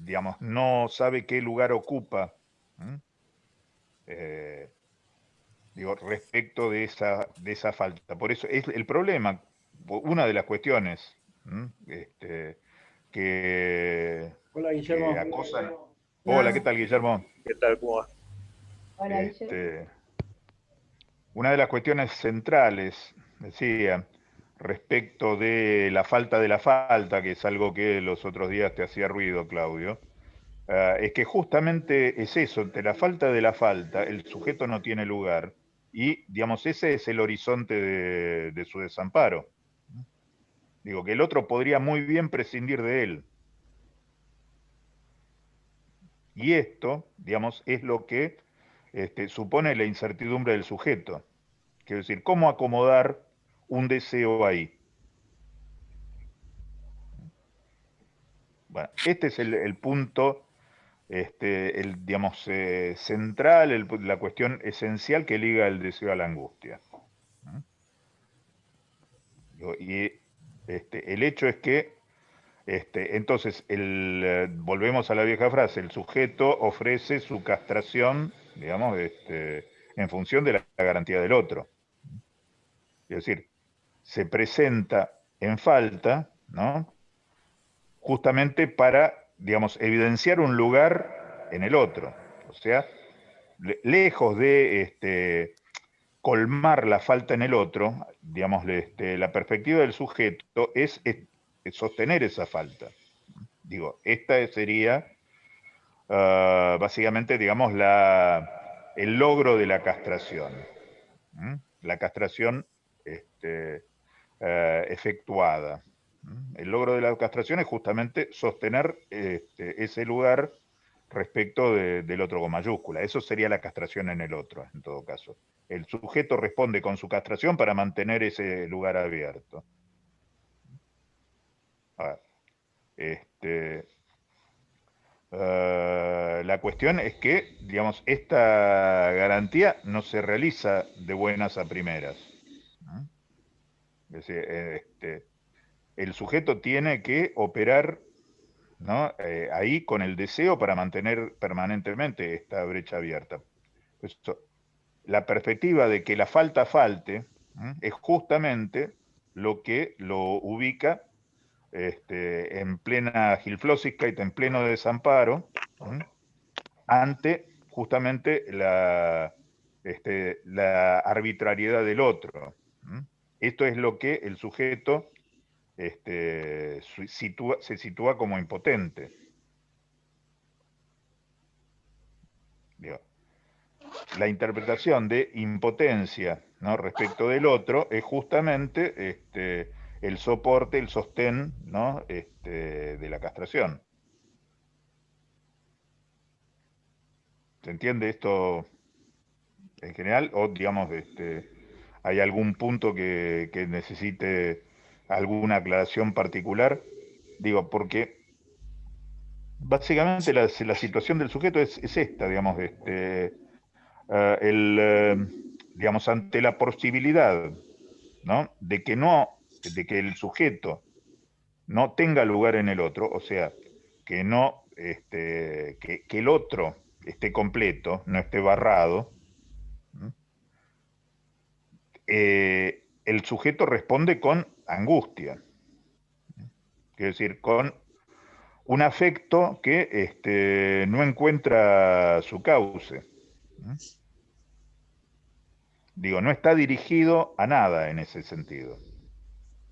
digamos, no sabe qué lugar ocupa, ¿m? Eh, digo, respecto de esa falta. Por eso es el problema, una de las cuestiones, ¿m? Que, Hola, que Guillermo. acosan. Hola, ¿qué Hola. tal, Guillermo? ¿Qué tal? ¿Cómo va? Hola, Guille. Este, una de las cuestiones centrales, decía, respecto de la falta, que es algo que los otros días te hacía ruido, Claudio, es que justamente es eso, ante la falta de la falta, el sujeto no tiene lugar, y, digamos, ese es el horizonte de su desamparo. Digo, que el otro podría muy bien prescindir de él. Y esto, digamos, es lo que supone la incertidumbre del sujeto. Quiero decir, ¿cómo acomodar un deseo ahí? Bueno, este es el punto, digamos, central, la cuestión esencial que liga el deseo a la angustia. Y el hecho es que, entonces, volvemos a la vieja frase, el sujeto ofrece su castración, digamos, en función de la garantía del otro. Es decir, se presenta en falta, ¿no? Justamente para, digamos, evidenciar un lugar en el otro. O sea, lejos de colmar la falta en el otro, digamos, la perspectiva del sujeto es sostener esa falta. Digo, esta sería básicamente, digamos, el logro de la castración. La castración efectuada. El logro de la castración es justamente sostener ese lugar respecto del otro con mayúscula. Eso sería la castración en el otro, en todo caso. El sujeto responde con su castración para mantener ese lugar abierto. A ver, la cuestión es que, digamos, esta garantía no se realiza de buenas a primeras. Es decir, el sujeto tiene que operar, ¿no? Ahí con el deseo para mantener permanentemente esta brecha abierta. Esto, la perspectiva de que la falta falte, es justamente lo que lo ubica en plena Hilflosigkeit, en pleno desamparo, ante justamente la arbitrariedad del otro. Esto es lo que el sujeto se sitúa como impotente. Digo, la interpretación de impotencia, ¿no? Respecto del otro es justamente el soporte, el sostén, ¿no? De la castración. ¿Se entiende esto en general? O, digamos, ¿hay algún punto que necesite alguna aclaración particular? Digo, porque básicamente la situación del sujeto es esta, digamos, digamos, ante la posibilidad, ¿no? De que el sujeto no tenga lugar en el otro, o sea, que no, que el otro esté completo, no esté barrado, el sujeto responde con angustia, es decir, con un afecto que no encuentra su cauce. Digo, no está dirigido a nada en ese sentido.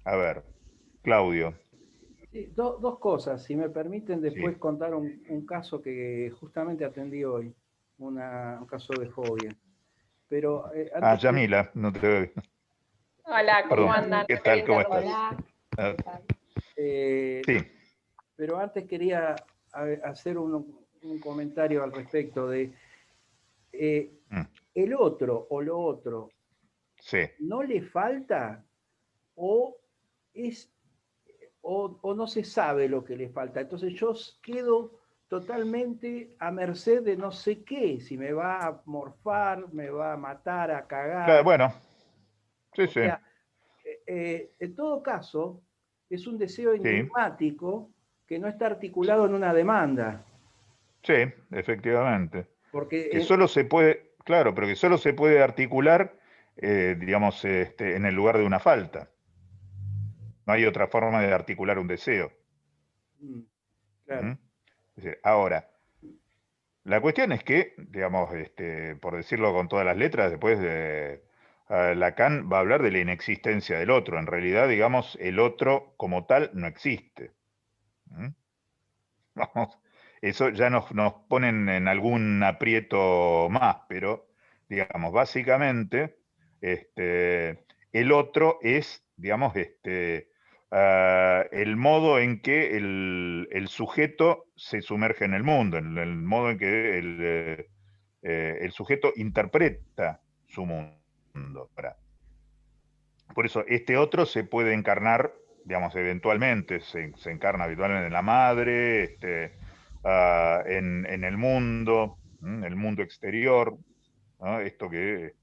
A ver, Claudio. Sí, dos cosas, si me permiten después Sí. contar un caso que justamente atendí hoy, un caso de fobia. Pero Ah, antes que... Yamila, no te veo. Hola, ¿cómo Perdón, andan? ¿qué Te había tal? ¿Cómo estás? interrumpido. Hola, Ah, ¿qué tal? eh, sí. pero antes quería hacer un comentario al respecto de eh, Mm, el otro o lo otro, sí. ¿no le falta o es o no se sabe lo que le falta? Entonces yo quedo totalmente a merced de no sé qué, si me va a morfar, me va a matar, a Claro, cagar. bueno, sí, O sí, sea, en todo caso, es un deseo sí, enigmático que no está articulado en una demanda. Sí, efectivamente. Porque Que solo se puede, claro, pero que solo se puede articular, digamos, en el lugar de una falta. No hay otra forma de articular un deseo. claro. ¿Mm? Es decir, ahora, la cuestión es que, digamos, por decirlo con todas las letras, después Lacan va a hablar de la inexistencia del otro. En realidad, digamos, el otro como tal no existe. ¿Mm? Vamos, eso ya nos ponen en algún aprieto más, pero, digamos, básicamente, el otro es, digamos, el modo en que el sujeto se sumerge en el mundo, en el modo en que el sujeto interpreta su mundo. Por eso, este otro se puede encarnar, digamos, eventualmente, se encarna habitualmente en la madre, en el mundo, el mundo exterior, ¿no? Esto que,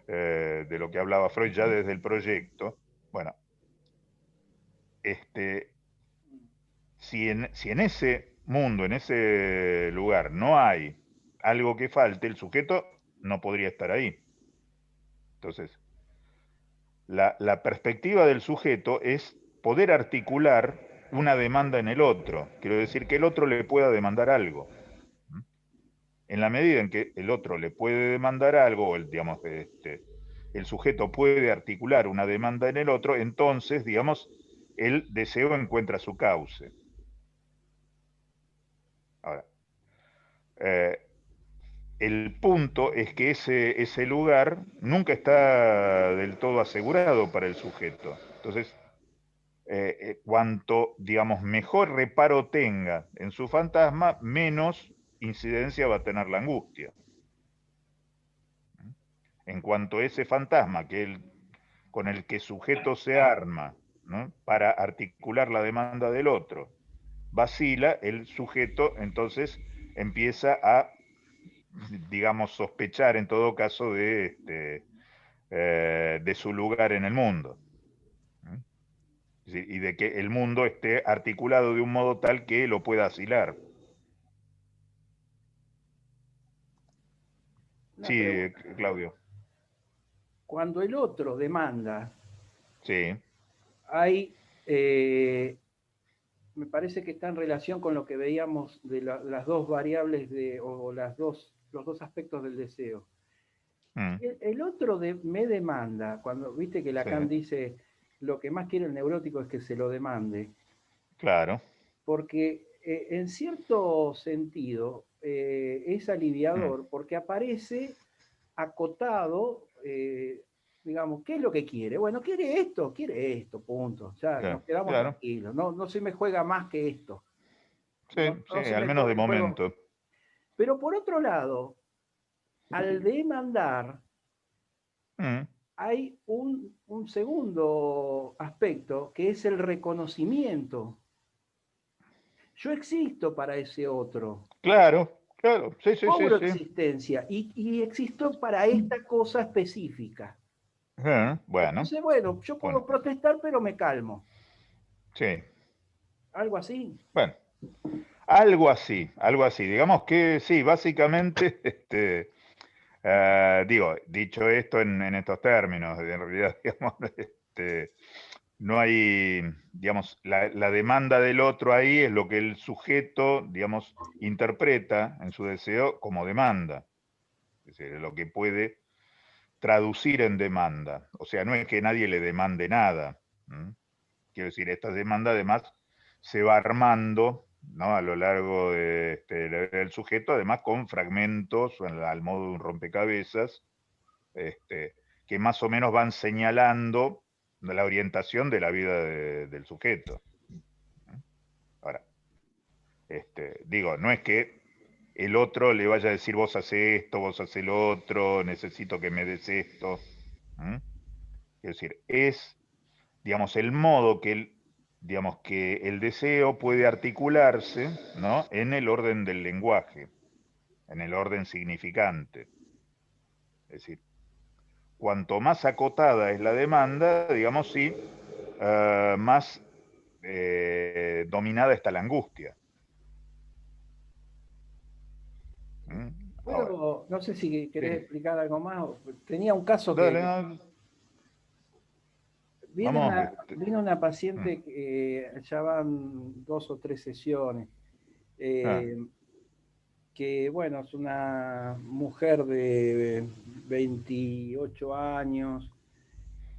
de lo que hablaba Freud ya desde el proyecto. Bueno, si en ese mundo, en ese lugar, no hay algo que falte, el sujeto no podría estar ahí. Entonces, la perspectiva del sujeto es poder articular una demanda en el otro. Quiero decir, que el otro le pueda demandar algo. En la medida en que el otro le puede demandar algo, o digamos, el sujeto puede articular una demanda en el otro, entonces, digamos, el deseo encuentra su cauce. Ahora, eh, el punto es que ese lugar nunca está del todo asegurado para el sujeto. Entonces, cuanto, digamos, mejor reparo tenga en su fantasma, menos incidencia va a tener la angustia. En cuanto a ese fantasma con el que sujeto se arma, ¿no?, para articular la demanda del otro, vacila, el sujeto entonces empieza a, digamos, sospechar en todo caso de su lugar en el mundo. Y de que el mundo esté articulado de un modo tal que lo pueda asilar. Una Sí, pregunta. Claudio. Cuando el otro demanda, Sí. hay, me parece que está en relación con lo que veíamos de las dos variables o los dos aspectos del deseo. Mm, El otro me demanda, cuando viste que sí, Lacan dice lo que más quiere el neurótico es que se lo demande, claro. porque en cierto sentido es Mm, aliviador porque aparece acotado, digamos, ¿qué es lo que quiere? Bueno, quiere esto, punto. Ya claro, nos quedamos claro. tranquilos. No, no se me juega más que esto. Sí, No, sí, no se al me menos de corre el juego. momento. Pero por otro lado, al demandar, Mm, hay un segundo aspecto que es el reconocimiento. Yo existo para ese otro. claro, claro. Sí, sí, sí, Cobro sí. existencia y existo para esta cosa específica. Bueno, Entonces, bueno, yo bueno, puedo protestar, pero me calmo. sí. Algo así. Bueno, algo así, algo así. Digamos que sí, básicamente, digo, dicho esto en estos términos, en realidad, digamos, no hay, digamos, la demanda del otro ahí es lo que el sujeto, digamos, interpreta en su deseo como demanda. Es decir, es lo que puede traducir en demanda. O sea, no es que nadie le demande nada. Quiero decir, esta demanda además se va armando, ¿no?, a lo largo del sujeto, además con fragmentos al modo de un rompecabezas, que más o menos van señalando la orientación de la vida del sujeto. Ahora, digo, no es que el otro le vaya a decir vos haces esto, vos haces lo otro, necesito que me des esto. Es decir, es, digamos, el modo digamos, que el deseo puede articularse, ¿no?, en el orden del lenguaje, en el orden significante. Es decir, cuanto más acotada es la demanda, digamos, sí, más dominada está la angustia. Ahora, No sé si querés sí. explicar algo más. Tenía un caso Dale, que no, vino vamos. vino una paciente que ya van 2 o 3 sesiones, Ah, que bueno, es una mujer de 28 años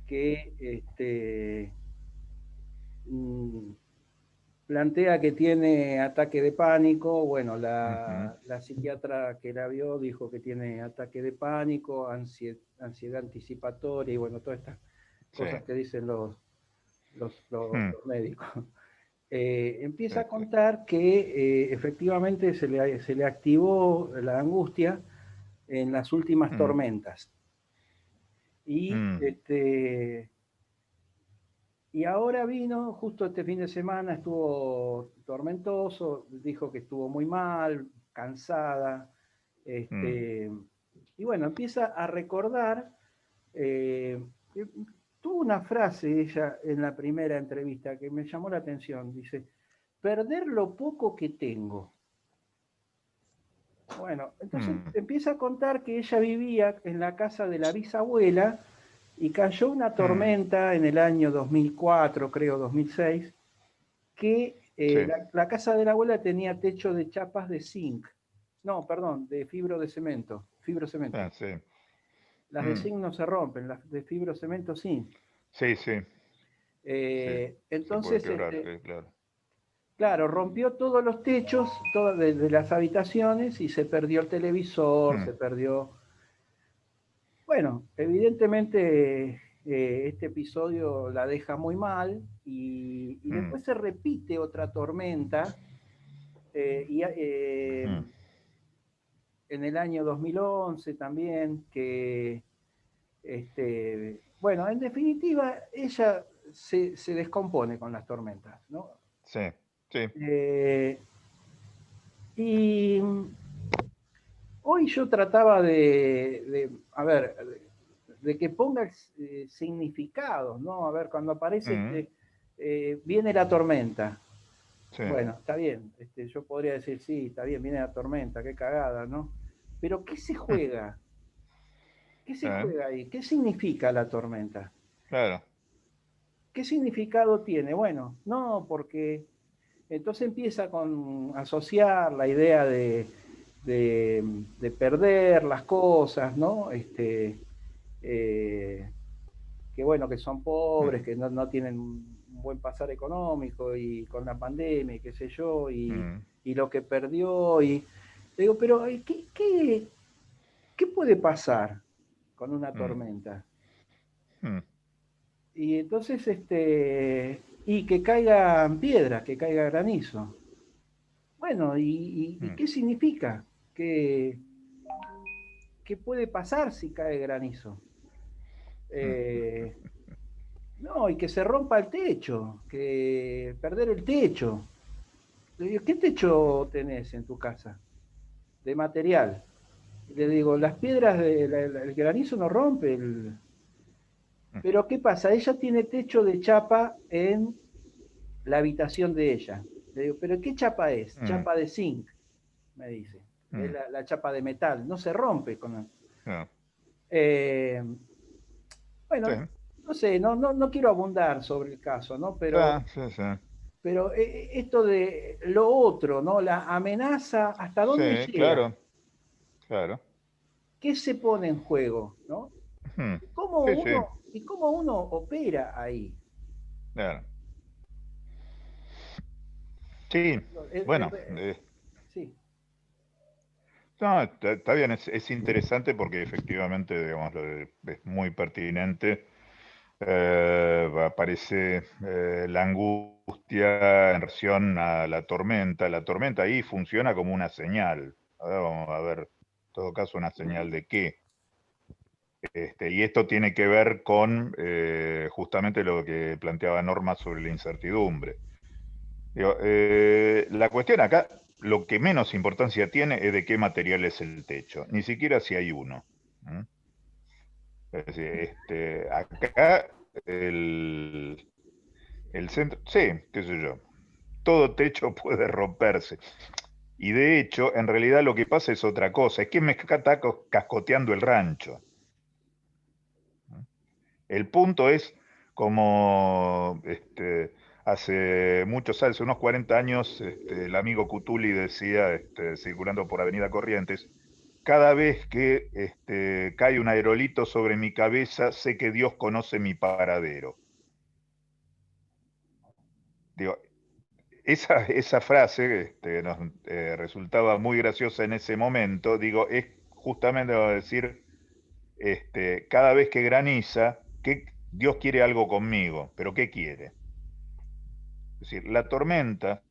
que mm, plantea que tiene ataque de pánico. Bueno, ujú, la psiquiatra que la vio dijo que tiene ataque de pánico, ansiedad anticipatoria y bueno, todas estas sí. cosas que dicen Mm, los médicos. sí, Empieza a sí. contar que efectivamente se le activó la angustia en las últimas Mm, tormentas. Y, mm, y ahora vino, justo este fin de semana, estuvo tormentoso, dijo que estuvo muy mal, cansada, mm, y bueno, empieza a recordar, eh, tuvo una frase ella en la primera entrevista que me llamó la atención, dice, perder lo poco que tengo. Bueno, entonces mm, empieza a contar que ella vivía en la casa de la bisabuela y cayó una mm, tormenta en el año 2004, creo 2006, que sí. la casa de la abuela tenía techo de chapas de zinc. No, perdón, de fibrocemento. Ah, sí. Las de Mm, zinc no se rompen, las de fibrocemento sí. sí, sí, sí. Se puede Entonces, quebrar, sí, claro. claro, rompió todos los techos todas de las habitaciones y se perdió el televisor, Mm, se perdió. Bueno, evidentemente este episodio la deja muy mal y mm, después se repite otra tormenta eh, y, eh, mm, en el año 2011 también, que, bueno, en definitiva, ella se descompone con las tormentas, ¿no? sí, sí. Eh, y hoy yo trataba a ver, de que ponga significados, ¿no? A ver, cuando aparece Mm, viene la tormenta. sí. Bueno, está bien, yo podría decir, sí, está bien, viene la tormenta, qué cagada, ¿no? Pero ¿qué se Mm, juega? ¿Qué se eh, juega ahí? ¿Qué significa la tormenta? claro. ¿Qué significado tiene? Bueno, no, porque entonces empieza con asociar la idea de perder las cosas, ¿no? Eh, que bueno, que son Mm, pobres, que no tienen un buen pasar económico y con la pandemia y qué sé yo, mm, y lo que perdió. Y digo, pero ¿qué puede pasar con una mm, tormenta? mm, Y entonces, y que caigan piedras, que caiga granizo. Bueno, ¿y mm, qué significa? ¿Qué puede pasar si cae granizo? mm, Eh, no, y que se rompa el techo, que perder el techo. Le digo, ¿qué mm, techo tenés en tu casa? De material. Y le digo, las piedras, el granizo no rompe. mm, Pero ¿qué pasa? Ella tiene techo de chapa en la habitación de ella. Le digo, ¿pero qué chapa es? mm, Chapa de zinc, me dice. Es mm, la chapa de metal, no se rompe con. ah, Eh, sí. bueno, no sé, no quiero abundar sobre el caso, ¿no? Ah, sí, sí. Pero esto de lo otro, ¿no? La amenaza, ¿hasta dónde Sí, llega? claro, claro. ¿Qué se pone en juego, ¿no? Mm, ¿Y cómo sí, sí, uno opera ahí? claro. Sí, bueno, Sí, no, está bien, es interesante porque efectivamente, digamos, es muy pertinente. Aparece la angustia en relación a la tormenta. La tormenta ahí funciona como una señal. A ver, vamos a ver, en todo caso, una señal de qué. Y esto tiene que ver con justamente lo que planteaba Norma sobre la incertidumbre. Digo, la cuestión acá, lo que menos importancia tiene es de qué material es el techo, ni siquiera si hay uno. ¿Mm? Es decir, acá el, El centro, sí, qué sé yo. Todo techo puede romperse. Y de hecho, en realidad lo que pasa es otra cosa, es que me está cascoteando el rancho. El punto es, como hace muchos años, unos 40 años, el amigo Cutuli decía, circulando por Avenida Corrientes, cada vez que cae un aerolito sobre mi cabeza, sé que Dios conoce mi paradero. Digo, esa frase nos resultaba muy graciosa en ese momento, digo, es justamente decir, cada vez que graniza, que Dios quiere algo conmigo, pero ¿qué quiere? Es decir, la tormenta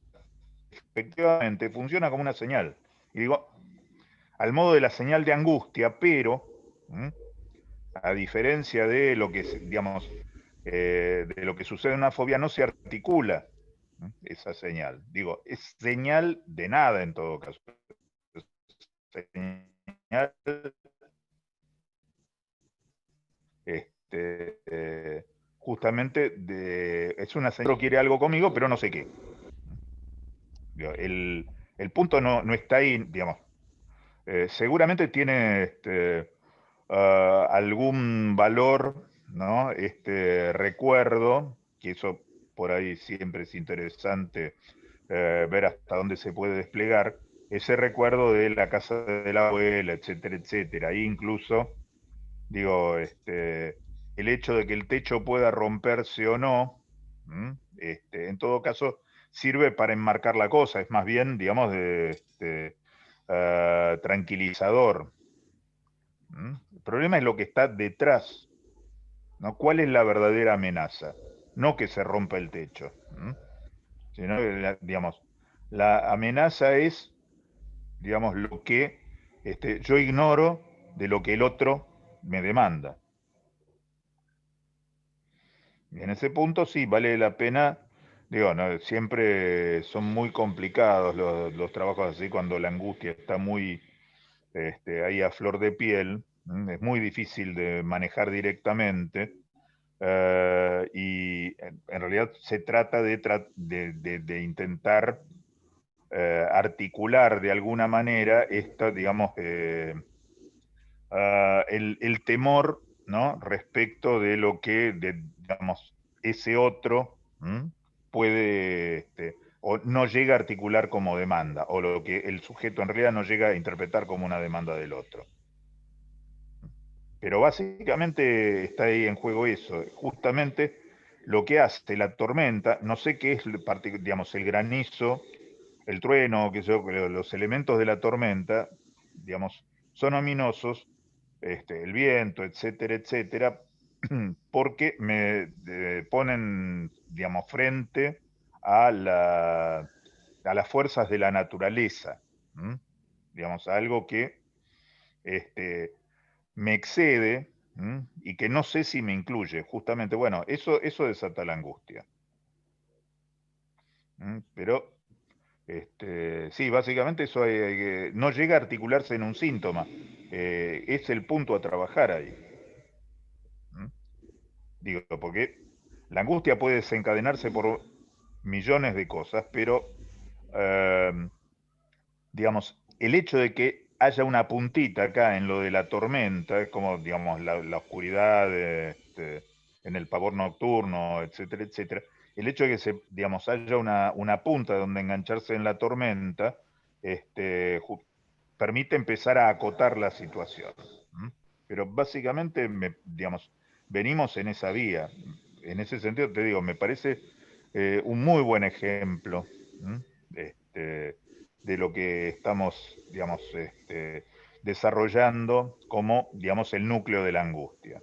efectivamente funciona como una señal. Y digo, al modo de la señal de angustia, pero, a diferencia de lo que, digamos, de lo que sucede en una fobia, no se articula esa señal. Digo, es señal de nada en todo caso. Es señal, justamente, es una señal que quiere algo conmigo, pero no sé qué. Digo, el punto no está ahí, digamos. Seguramente tiene algún valor, ¿no? Recuerdo, que eso por ahí siempre es interesante ver hasta dónde se puede desplegar, ese recuerdo de la casa de la abuela, etcétera, etcétera. Ahí incluso, digo, el hecho de que el techo pueda romperse o no, en todo caso, sirve para enmarcar la cosa, es más bien, digamos, tranquilizador. El problema es lo que está detrás, ¿no? ¿Cuál es la verdadera amenaza? No que se rompa el techo, sino que, digamos, la amenaza es, digamos, lo que yo ignoro de lo que el otro me demanda. Y en ese punto sí, vale la pena, digo, no, siempre son muy complicados los trabajos así cuando la angustia está muy ahí a flor de piel, es muy difícil de manejar directamente. Y en realidad se trata de intentar articular de alguna manera esto, digamos, el temor, ¿no? Respecto de lo que, digamos, ese otro puede, o no llega a articular como demanda, o lo que el sujeto en realidad no llega a interpretar como una demanda del otro. Pero básicamente está ahí en juego eso, justamente lo que hace la tormenta, no sé qué es, digamos, el granizo, el trueno, que yo, los elementos de la tormenta, digamos, son ominosos, el viento, etcétera, etcétera, porque me ponen, digamos, frente a, a las fuerzas de la naturaleza, digamos, algo que me excede y que no sé si me incluye. Justamente, bueno, eso desata la angustia. Pero sí, básicamente eso no llega a articularse en un síntoma. Es el punto a trabajar ahí. Digo, porque la angustia puede desencadenarse por millones de cosas, pero digamos, el hecho de que haya una puntita acá en lo de la tormenta, como, digamos, la oscuridad en el pavor nocturno, etcétera, etcétera, el hecho de que digamos, haya una punta donde engancharse en la tormenta, permite empezar a acotar la situación. Pero básicamente, digamos, venimos en esa vía. En ese sentido, te digo, me parece un muy buen ejemplo de lo que estamos, digamos, desarrollando como, digamos, el núcleo de la angustia.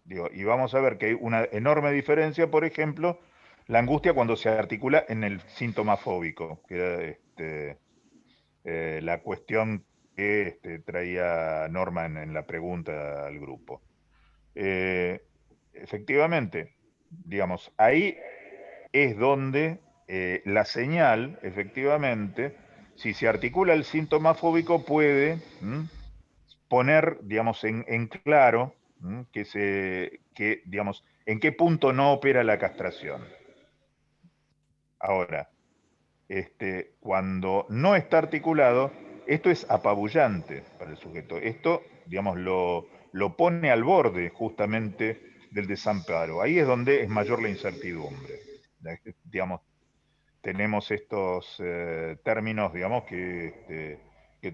Digo, y vamos a ver que hay una enorme diferencia, por ejemplo, la angustia cuando se articula en el síntoma fóbico, que era la cuestión que traía Norma en la pregunta al grupo. Efectivamente, digamos, ahí es donde la señal, efectivamente, si se articula el síntoma fóbico, puede poner, digamos, en claro digamos, ¿en qué punto no opera la castración? Ahora, cuando no está articulado, esto es apabullante para el sujeto. Esto, digamos, lo pone al borde justamente del desamparo. Ahí es donde es mayor la incertidumbre. Digamos, tenemos estos términos, digamos, que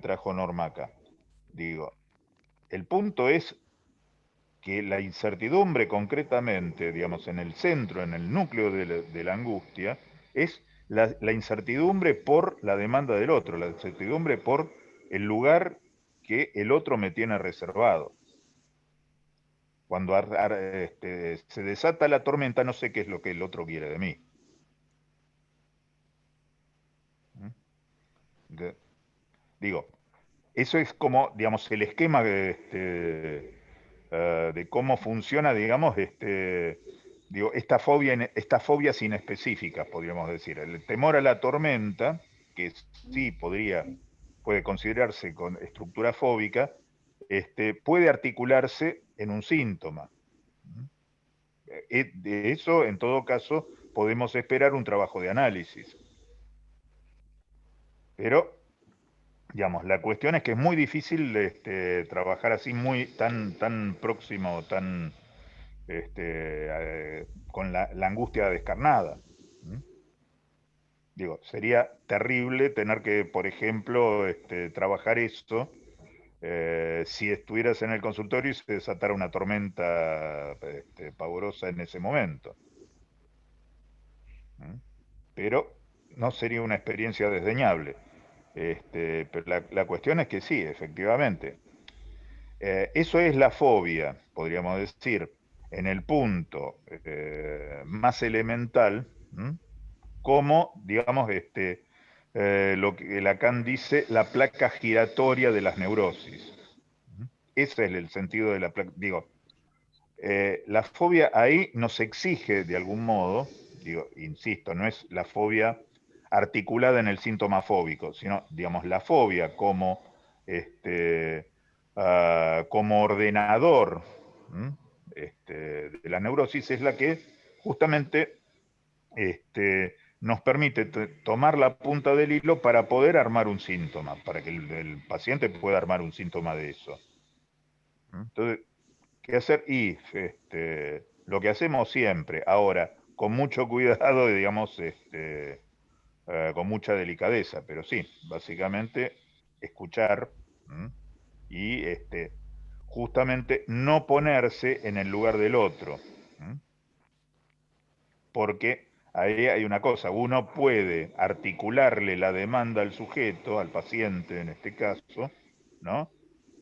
trajo Norma acá. Digo, el punto es que la incertidumbre concretamente, digamos, en el centro, en el núcleo de la angustia, es la incertidumbre por la demanda del otro, la incertidumbre por el lugar que el otro me tiene reservado. Cuando se desata la tormenta, no sé qué es lo que el otro quiere de mí. Digo, eso es como, digamos, el esquema de cómo funciona, digamos, digo, estas fobias inespecíficas, podríamos decir. El temor a la tormenta, que sí puede considerarse con estructura fóbica, puede articularse en un síntoma. De eso, en todo caso, podemos esperar un trabajo de análisis. Pero, digamos, la cuestión es que es muy difícil trabajar así tan próximo, con la angustia descarnada. Digo, sería terrible tener que, por ejemplo, trabajar esto si estuvieras en el consultorio y se desatara una tormenta pavorosa en ese momento. Pero no sería una experiencia desdeñable. Pero la cuestión es que sí, efectivamente. Eso es la fobia, podríamos decir, en el punto más elemental, como, digamos, lo que Lacan dice, la placa giratoria de las neurosis. Ese es el sentido de la placa. Digo, la fobia ahí nos exige, de algún modo, digo, insisto, no es la fobia articulada en el síntoma fóbico, sino, digamos, la fobia como ordenador de la neurosis es la que justamente nos permite tomar la punta del hilo para poder armar un síntoma, para que el paciente pueda armar un síntoma de eso. Entonces, ¿qué hacer? Y lo que hacemos siempre, ahora, con mucho cuidado, digamos, con mucha delicadeza, pero sí, básicamente escuchar y justamente no ponerse en el lugar del otro. Porque ahí hay una cosa, uno puede articularle la demanda al sujeto, al paciente en este caso, ¿no?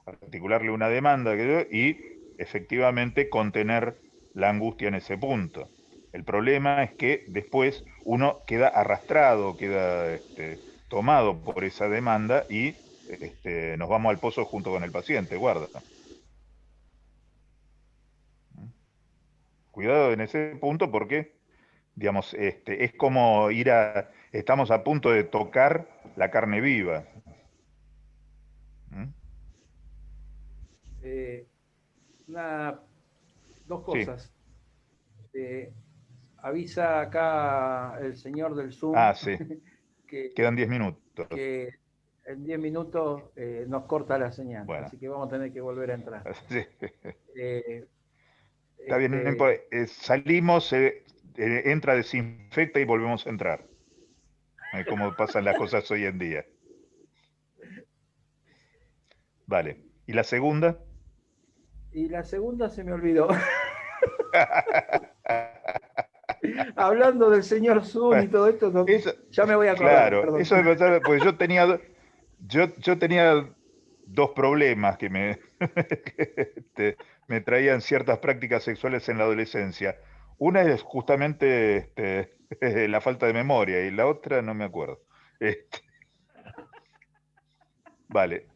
Articularle una demanda y efectivamente contener la angustia en ese punto. El problema es que después uno queda arrastrado, queda tomado por esa demanda y nos vamos al pozo junto con el paciente, guarda. Cuidado en ese punto porque, digamos, es como estamos a punto de tocar la carne viva. Dos Sí. cosas. Avisa acá el señor del Zoom Sí. que, Quedan 10 minutos. que en 10 minutos nos corta la señal, Bueno. así que vamos a tener que volver a entrar. Sí. Eh, Está bien, no importa. Salimos, entra, desinfecta y volvemos a entrar. Como pasan las cosas hoy en día. Vale. ¿Y la segunda? Y la segunda se me olvidó. Hablando del señor Zoom y todo esto, ya me voy a acordar. Claro, Perdón. eso me pasaba, pues yo tenía dos problemas que me traían ciertas prácticas sexuales en la adolescencia. Una es justamente la falta de memoria y la otra no me acuerdo. Vale,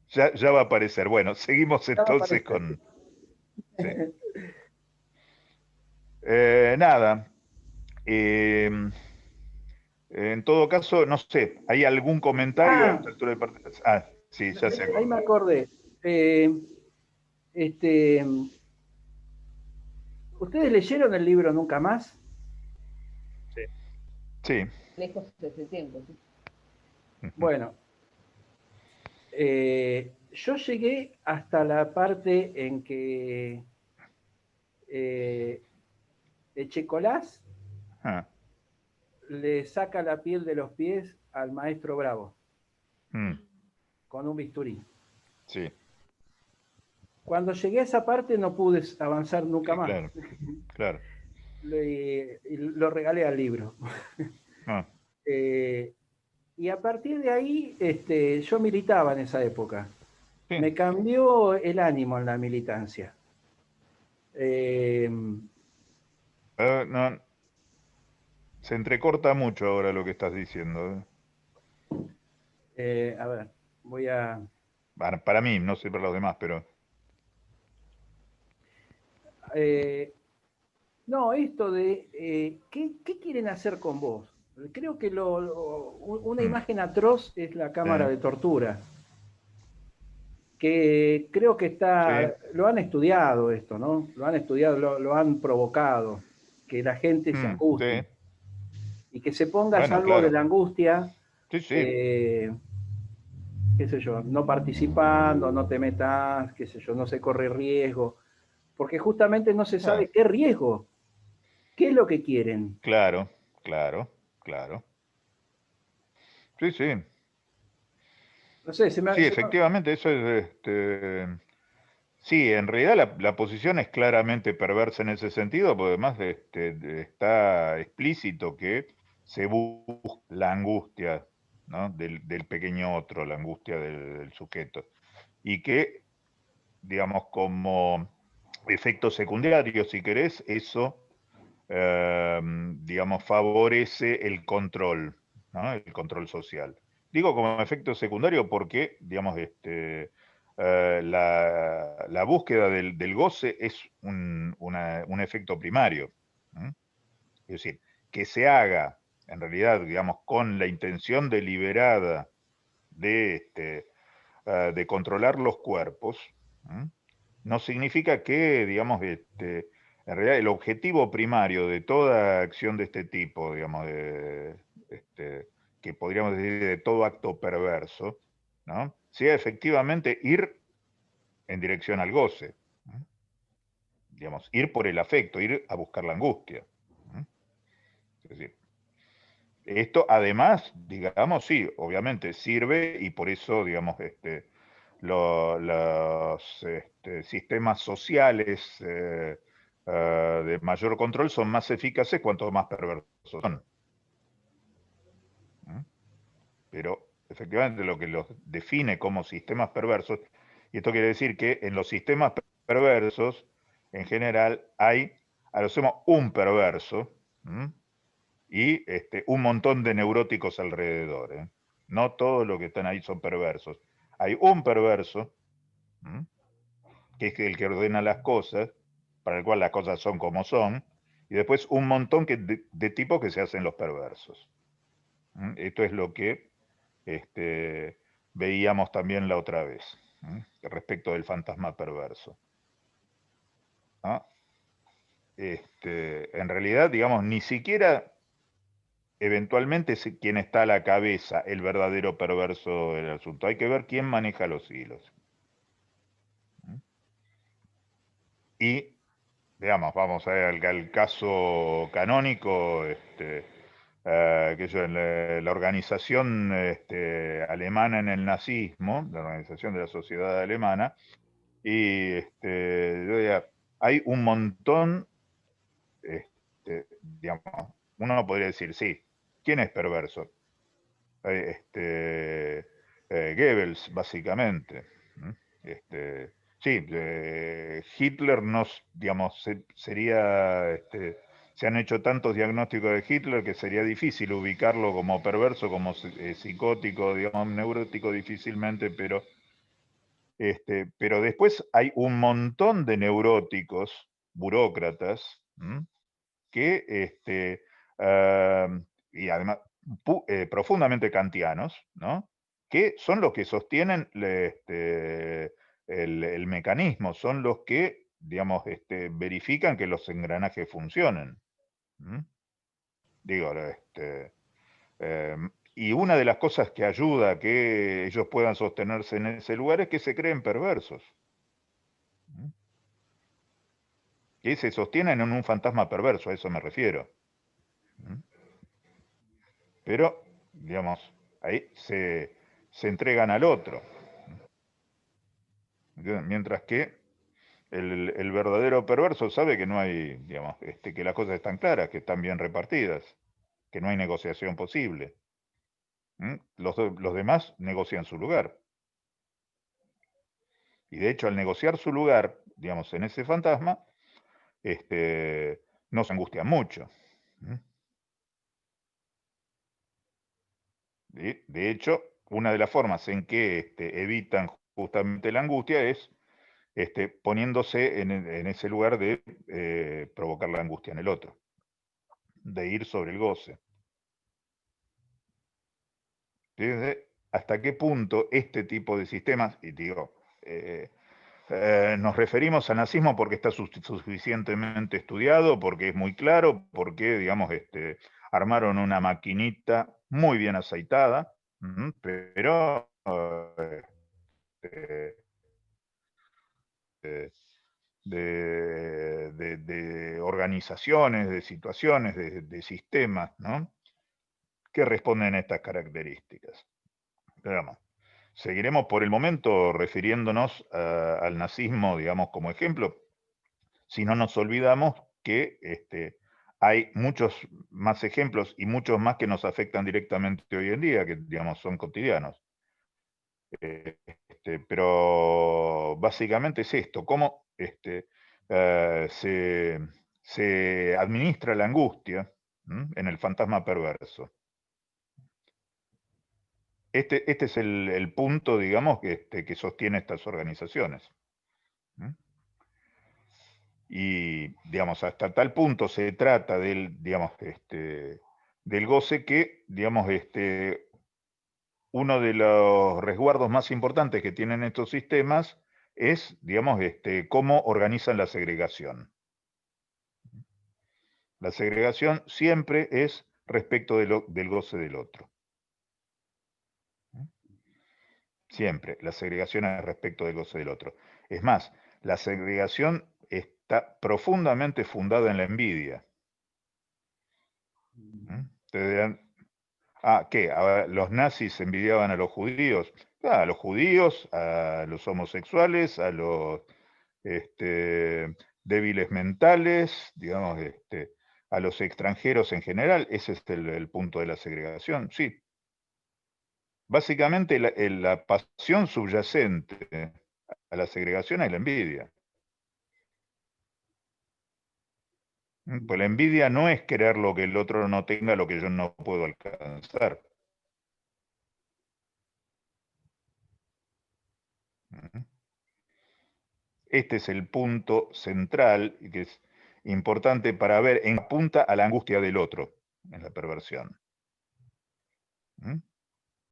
ya va a aparecer. Bueno, seguimos entonces con... Sí. Nada. En todo caso, no sé, ¿hay algún comentario a esta altura del partido? Sí, ya se Ahí me acordó. acordé. ¿Ustedes leyeron el libro Nunca Más? Sí. Lejos de ese tiempo. ¿Sí? Bueno, yo llegué hasta la parte en que Echecolás Ah, le saca la piel de los pies al maestro Bravo mm, con un bisturí. sí, Cuando llegué a esa parte no pude avanzar nunca sí, más. claro, claro. Lo regalé al libro. Ah, Y a partir de ahí, yo militaba en esa época. sí. Me cambió el ánimo en la militancia. Eh, No, se entrecorta mucho ahora lo que estás diciendo. a ver, voy a... Para mí, no sé para los demás, pero... no, esto de ¿qué quieren hacer con vos? Creo que una mm, imagen atroz es la cámara sí, de tortura, que creo que sí, lo han estudiado esto, ¿no? Lo han estudiado, lo han provocado, que la gente se angustie sí. y que se ponga a Bueno, salvo de claro. la angustia, Sí, sí, eh, qué sé yo, no participando, no te metas, qué sé yo, no se corre riesgo, porque justamente no se ah, sabe qué riesgo, qué es lo que quieren. claro, claro, claro. Sí, sí. No sé, Sí, efectivamente, eso es, sí, en realidad la posición es claramente perversa en ese sentido, porque además está explícito que se busca la angustia, ¿no? del pequeño otro, la angustia del sujeto, y que, digamos, como efecto secundario, si querés, eso, digamos, favorece el control, ¿no? El control social. Digo como efecto secundario porque, digamos, la búsqueda del goce es un efecto primario. ¿Mm? Es decir, que se haga, en realidad, digamos, con la intención deliberada de controlar los cuerpos, ¿Mm? No significa que, digamos, en realidad el objetivo primario de toda acción de este tipo, digamos, que podríamos decir de todo acto perverso, ¿no? Sea efectivamente ir en dirección al goce, ¿no? Digamos, ir por el afecto, ir a buscar la angustia, ¿no? Es decir, esto además, digamos, sí, obviamente sirve y por eso, digamos, los sistemas sociales de mayor control son más eficaces cuanto más perversos son. ¿Mm? Pero efectivamente lo que los define como sistemas perversos, y esto quiere decir que en los sistemas perversos, en general, hay, a lo sumo, un perverso, ¿Mm? Y un montón de neuróticos alrededor. ¿Eh? No todos los que están ahí son perversos. Hay un perverso, ¿Mm? Que es el que ordena las cosas, para el cual las cosas son como son, y después un montón de tipos que se hacen los perversos. ¿Mm? Esto es lo que veíamos también la otra vez, ¿Mm? Respecto del fantasma perverso. ¿No? En realidad, digamos, ni siquiera eventualmente es quien está a la cabeza, el verdadero perverso del asunto. Hay que ver quién maneja los hilos. ¿Mm? Y, digamos, vamos a ver al caso canónico, que yo, la organización alemana en el nazismo, la organización de la sociedad alemana, y yo diría, hay un montón, digamos, uno podría decir, sí, ¿quién es perverso? Goebbels, básicamente. Sí, Hitler nos, digamos, sería, se han hecho tantos diagnósticos de Hitler que sería difícil ubicarlo como perverso, como psicótico, digamos, neurótico difícilmente, pero después hay un montón de neuróticos, burócratas, que, y además profundamente kantianos, ¿no? Que son los que sostienen el mecanismo, son los que, digamos, verifican que los engranajes funcionen. ¿Mm? Digo, y una de las cosas que ayuda a que ellos puedan sostenerse en ese lugar es que se creen perversos. ¿Mm? Que se sostienen en un fantasma perverso, a eso me refiero. ¿Mm? Pero, digamos, ahí se entregan al otro. Mientras que el verdadero perverso sabe que no hay, digamos, que las cosas están claras, que están bien repartidas, que no hay negociación posible. ¿Mm? Los demás negocian su lugar. Y de hecho, al negociar su lugar, digamos, en ese fantasma, no se angustian mucho. ¿Mm? De hecho, una de las formas en que evitan justamente la angustia es poniéndose en ese lugar de provocar la angustia en el otro, de ir sobre el goce. Desde hasta qué punto este tipo de sistemas, y digo, nos referimos al nazismo porque está suficientemente estudiado, porque es muy claro, porque, digamos, armaron una maquinita muy bien aceitada, pero de organizaciones, de situaciones, de sistemas, ¿no? Que responden a estas características. Digamos, seguiremos por el momento refiriéndonos al nazismo, digamos, como ejemplo, si no nos olvidamos que hay muchos más ejemplos y muchos más que nos afectan directamente hoy en día, que, digamos, son cotidianos. Pero básicamente es esto, cómo se administra la angustia en el fantasma perverso. Este es el punto, digamos, que sostiene estas organizaciones. Y, digamos, hasta tal punto se trata del, digamos, del goce que, digamos, uno de los resguardos más importantes que tienen estos sistemas es, digamos, cómo organizan la segregación. La segregación siempre es respecto del goce del otro. Siempre, la segregación es respecto del goce del otro. Es más, la segregación está profundamente fundada en la envidia. Ustedes dirán, ¿qué? ¿Los nazis envidiaban a los judíos? A los judíos, a los homosexuales, a los débiles mentales, digamos, a los extranjeros en general. Ese es el punto de la segregación, sí. Básicamente la pasión subyacente a la segregación es la envidia. Pues la envidia no es querer lo que el otro no tenga, lo que yo no puedo alcanzar. Este es el punto central y que es importante para ver en qué apunta a la angustia del otro, en la perversión.